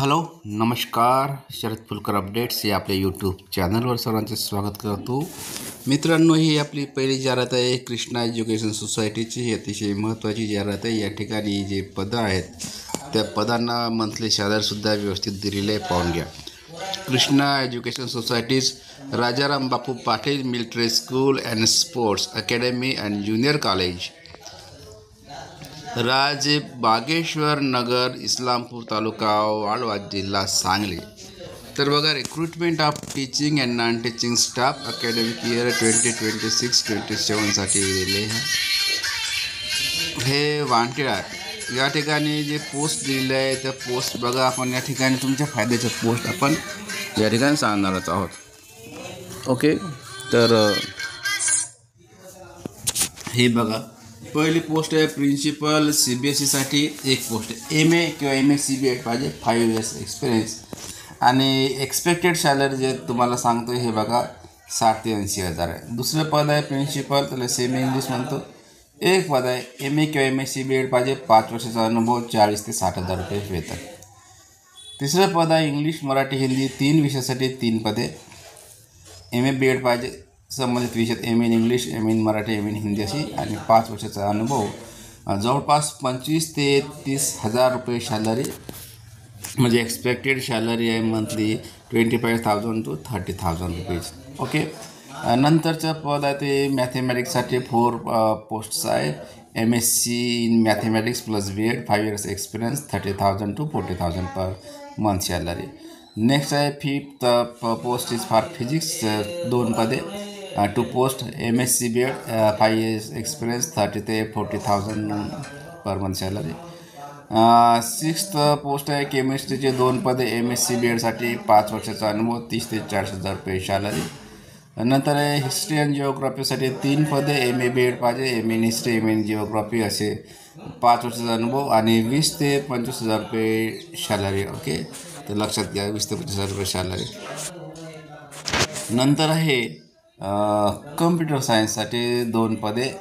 Hello नमस्कार. Sharad Phulkar updates या आपल्या यूट्यूब चॅनलवर सर्वांचे स्वागत करतो. मित्रांनो, ही आपली पहिली जाहिरात आहे कृष्णा एज्युकेशन सोसायटीची. ही अतिशय महत्त्वाची जाहिरात आहे. या ठिकाणी जे पदं आहेत त्या पदांना मंथली सॅलरीसुद्धा व्यवस्थित दिलेले आहे, पाहून घ्या. Krishna education societies, Rajaram Bapu Patil military school and sports academy and junior college, Bageshwar Nagar, Islampur taluka, Walwa, जिल्हा सांगली. तर बघा, recruitment of teaching and non teaching staff academic year 2026-27साठी दिलेले आहे. हे वांटेड आहे. या ठिकाणी जे पोस्ट दिलेले आहे त्या पोस्ट बघा. आपण या ठिकाणी तुमच्या फायद्याच्या पोस्ट आपण या ठिकाणी सांगणारच आहोत. ओके, तर हे बघा, पहिली पोस्ट आहे प्रिन्सिपल CBSEसाठी. एक पोस्ट आहे MA किंवा MSc BEd पाहिजे, 5 years एक्सपिरियन्स. आणि एक्सपेक्टेड सॅलरी जे तुम्हाला सांगतो हे बघा, 60 ते 80 हजार आहे. दुसरं पद आहे प्रिन्सिपल, त्याला सेमी इंग्लिश म्हणतो. एक पद आहे MA किंवा MSc BEd पाहिजे, 5 वर्षाचा अनुभव, 40 ते 60 हजार रुपये वेतन. तिसरं पद आहे इंग्लिश मराठी हिंदी 3 विषयासाठी 3 पदे. MA BEd पाहिजे, संबंधित विषयात MA in English, MA in Marathi, MA in Hindi अशी, आणि 5 वर्षाचा अनुभव. जवळपास 25 ते 30 हजार रुपये सॅलरी, म्हणजे एक्सपेक्टेड सॅलरी आहे मंथली 25,000 to 30,000 रुपीज. ओके, नंतरचं पद आहे ते मॅथेमॅटिक्ससाठी 4 पोस्ट्स आहे. MSc in mathematics plus BEd, 5 years experience, 30,000 to 40,000 per month salary. Next आहे 5th post is for physics, 2 पदे, 2 post, MSc BEd, 5 years experience, 30 ते 40,000 per month salary. 6th post आहे केमिस्ट्रीचे 2 पदे, MSc BEdसाठी 5 वर्षाचा अनुभव, 30 ते 40 हजार रुपये सॅलरी. नंतर आहे हिस्ट्री अँड जिओग्राफीसाठी 3 पदे, MA BEd पाहिजे, MA in history, MA in geography असे, 5 वर्षाचा अनुभव आणि 20 ते 25 हजार रुपये सॅलरी. ओके, तर लक्षात घ्या, 20 ते 25 हजार रुपये सॅलरी. नंतर आहे कम्प्युटर सायन्ससाठी 2 पदे,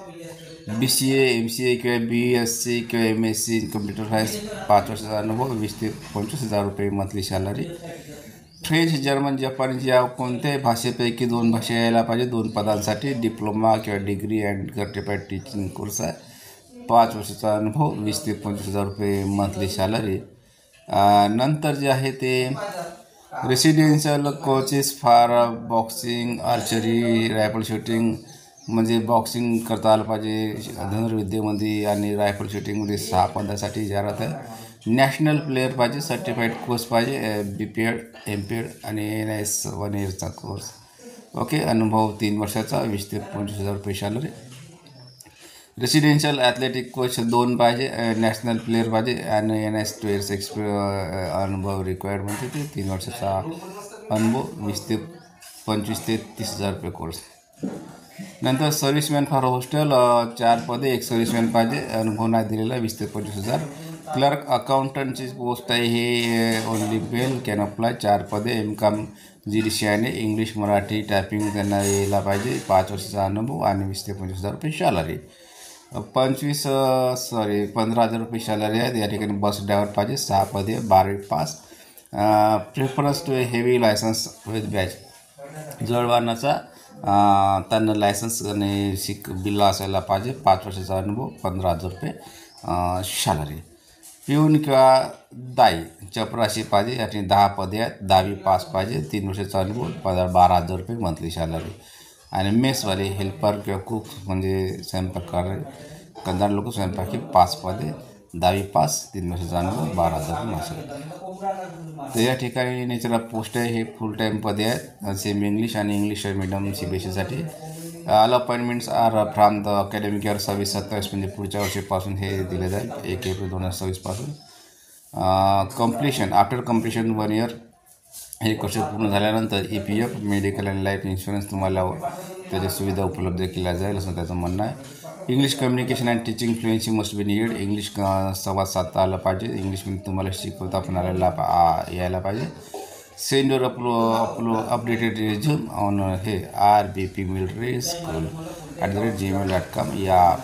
BCA, MCA किंवा BSc किंवा MSc इन कम्प्युटर सायन्स, 5 वर्षाचा अनुभव, 20 ते 25 हजार रुपये monthly salary. French, German, Japanese या कोणत्याही भाषेपैकी 2 भाषा यायला पाहिजे. 2 पदांसाठी डिप्लोमा किंवा degree and certified teaching course आहे, 5 वर्षाचा अनुभव, 20 ते 25 हजार रुपये मंथली सॅलरी. नंतर जे आहे ते residential coaches for boxing, archery, rifle shooting, म्हणजे बॉक्सिंग करता आलं पाहिजे धनुर्विद्येमध्ये, आणि रायफल शूटिंगमध्ये 6 पदासाठी जाहिरात आहे. नॅशनल प्लेअर पाहिजे, सर्टिफाईड कोर्स पाहिजे, BPEd, MPEd आणि NIS 1 yearचा कोर्स. ओके, अनुभव 3 वर्षाचा, 20 ते 25 हजार रुपये सॅलरी. रेसिडेन्शियल ॲथलेटिक कोच 2 पाहिजे, नॅशनल प्लेअर पाहिजे आणि NIS 2 years अनुभव रिक्वायर्ड, म्हणजे ते 3 वर्षाचा अनुभव, 25 ते 30 हजार रुपये कोर्स. नंतर सर्व्हिसमॅन फॉर हॉस्टेल 4 पदे, एक सर्व्हिसमॅन पाहिजे, अनुभव नाही दिलेला, 20 ते 25 हजार. क्लर्क अकाउंटंटची पोस्ट आहे, हे ओनली मेल कॅन अप्लाय, 4 पदे, MCOM GDC आहे, इंग्लिश मराठी टायपिंग त्यांना यायला पाहिजे, 5 वर्षाचा अनुभव आणि 20 ते 25 हजार रुपये सॅलरी. 15 हजार रुपये सॅलरी आहे. या ठिकाणी बस ड्रायव्हर पाहिजे, 6 पदे, 12वी पास. Preference to heavy license with badge, जळवानाचा त्यांना लायसन्स आणि बिल्ला असायला पाहिजे, 5 वर्षाचा अनुभव, 15 हजार रुपये सॅलरी. पिऊन किंवा दाई, चपराशी पाहिजे, याची 10 पदे आहेत, 10वी पास पाहिजे, 3 वर्षाचा अनुभव, 12 हजार रुपये मंथली सॅलरी. आणि मेसवाले, हेल्पर किंवा कुक, म्हणजे स्वयंपाक करणारे लोक, स्वयंपाकी 5 पदे, 10वी पास, 3 वर्षाचा अनुभव, 12 हजार रुपये सॅलरी. तर या ठिकाणी नेचर ऑफ पोस्ट आहे, हे फुल टाईम पदे आहेत, सेमी इंग्लिश आणि इंग्लिश मीडियम CBSEसाठी. All appointments are from the academic year 26-27, म्हणजे पुढच्या वर्षीपासून हे दिले जाईल, 1 एप्रिल 2026 पासून. कम्प्लिशन, आफ्टर कम्प्लिशन 1 year, 1 वर्ष पूर्ण झाल्यानंतर EPF medical and life insurance तुम्हाला त्याची सुविधा उपलब्ध केल्या जाईल, असं त्याचं म्हणणं आहे. English communication and teaching fluency must be needed, English संवाद साधता आलं पाहिजे, इंग्लिशमध्ये तुम्हाला शिकवता पण यायला पाहिजे. Send your updated resume on हे RBP मिलिटरी स्कूल @gmail.com या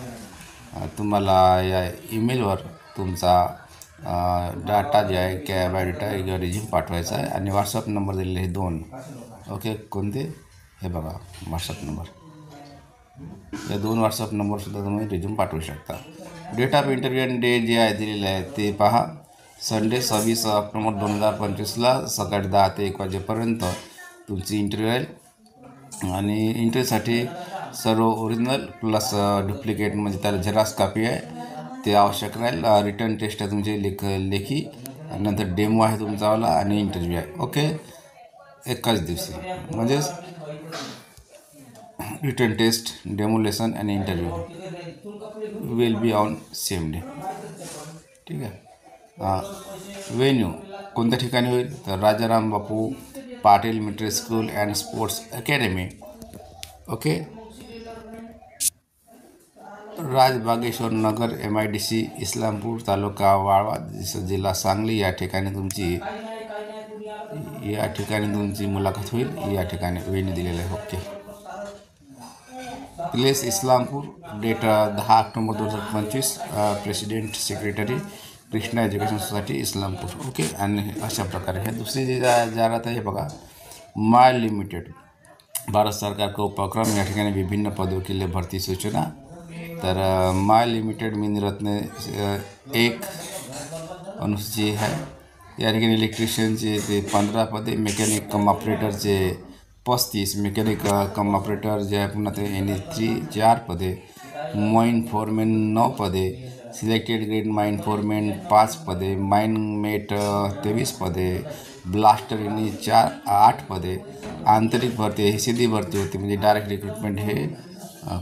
तुम्हाला या ईमेलवर तुमचा डाटा जे आहे बायोडेटा रिझ्यूम पाठवायचा आहे आणि व्हॉट्सअप नंबर दिलेले हे 2. ओके, कोणते हे बघा व्हॉट्सअप नंबर, या 2 व्हॉट्सअप नंबरसुद्धा तुम्ही रिझ्यूम पाठवू शकता. डेट ऑफ इंटरव्ह्यू आणि डेट जे आहे दिलेले आहे ते पहा. संडे 26 ऑक्टोबर 2025ला सकाळी 10 ते 1 वाजेपर्यंत तुमची इंटरव्ह्यू आहे. आणि इंटरव्ह्यूसाठी सर्व ओरिजिनल प्लस डुप्लिकेट म्हणजे त्याला झेरॉक्स कॉपी आहे ते आवश्यक राहील. रिटर्न टेस्ट आहे तुमची लेखी, नंतर डेमो आहे तुमचावाला आणि इंटरव्ह्यू आहे. ओके, एकाच दिवशी म्हणजेच रिटर्न टेस्ट, डेमो लेसन आणि interview will be on same day. ठीक आहे. वेन्यू कोणत्या ठिकाणी होईल तर Rajaram Bapu Patil military school and sports academy. Okay, Rajbageshwar Nagar MIDC Islampur taluka Walwa जिल्हा सांगली या ठिकाणी तुमची मुलाखत होईल. या ठिकाणी वेन्यू दिलेलं आहे. Okay, place Islampur, date 10 October 2025, president secretary Krishna education society Islampur. Okay, आणि अशा प्रकारे हे दुसरी जी जाहिरात आहे बघा, माय लिमिटेड भारत सरकार का उपक्रम. या ठिकाणी विभिन्न पदों के लिए भरती सूचना. तर माय लिमिटेड मिनीरत्न 1 अनुसूची आहे. या ठिकाणी इलेक्ट्रिशियनचे ते 15 पदे, मेकॅनिक कम ऑपरेटरचे 35, मेकॅनिक कम ऑपरेटर जे आहे पुन्हा ते NE3 4 पदे, माइन फोरमॅन 9 पदे, सिलेक्टेड ग्रेड माइन फोरमॅन 5 पदे, माइन मेट 23 पदे, ब्लास्टर NE 8 पदे. आंतरिक भरती ही सीधी भरती होती म्हणजे डायरेक्ट रिक्रुटमेंट. हे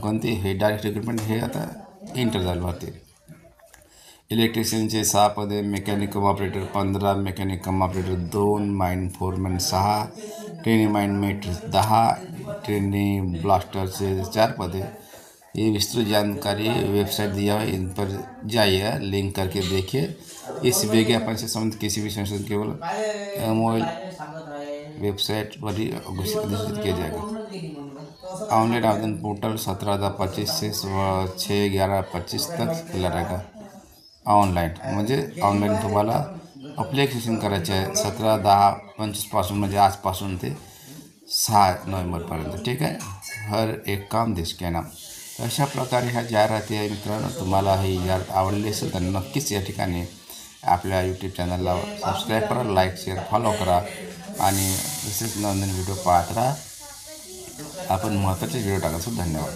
कोणती हे डायरेक्ट रिक्रुटमेंट हे आता इंटरनल भरती. इलेक्ट्रिशियनचे 6 पदे, mechanic cum operator 15, mechanic cum operator 2, mine foreman 6, trainee mine mate 10, trainee ब्लास्टरचे 4 पदे. ये विस्तृत जानकारी वेबसाइट दिया है, इन पर जाइए, लिंक करके देखिए. इस विज्ञापन से संबंधित किसी भी संशोधन केवल मोबाइल वेबसाइट पर ही घोषित किया जाएगा. ऑनलाइन आवेदन पोर्टल 17/25 से 6/11/25 तक खुला रहेगा. ऑनलाईन म्हणजे ऑनलाईन तुम्हाला अप्लिकेशन करायचे आहे 17/10/25 पासून म्हणजे आजपासून ते 6 नोव्हेंबरपर्यंत. ठीक आहे. हर एक काम देश के नाम. अशा प्रकारे ह्या जाहिराती आहे मित्रांनो. तुम्हाला ही जाहिरात आवडली असेल तर नक्कीच या ठिकाणी आपल्या यूट्यूब चॅनलला सबस्क्राईब करा, लाईक शेअर फॉलो करा आणि तसेच नवीन व्हिडिओ पाहत राहा. आपण महत्त्वाचे व्हिडिओ टाकायचं. धन्यवाद.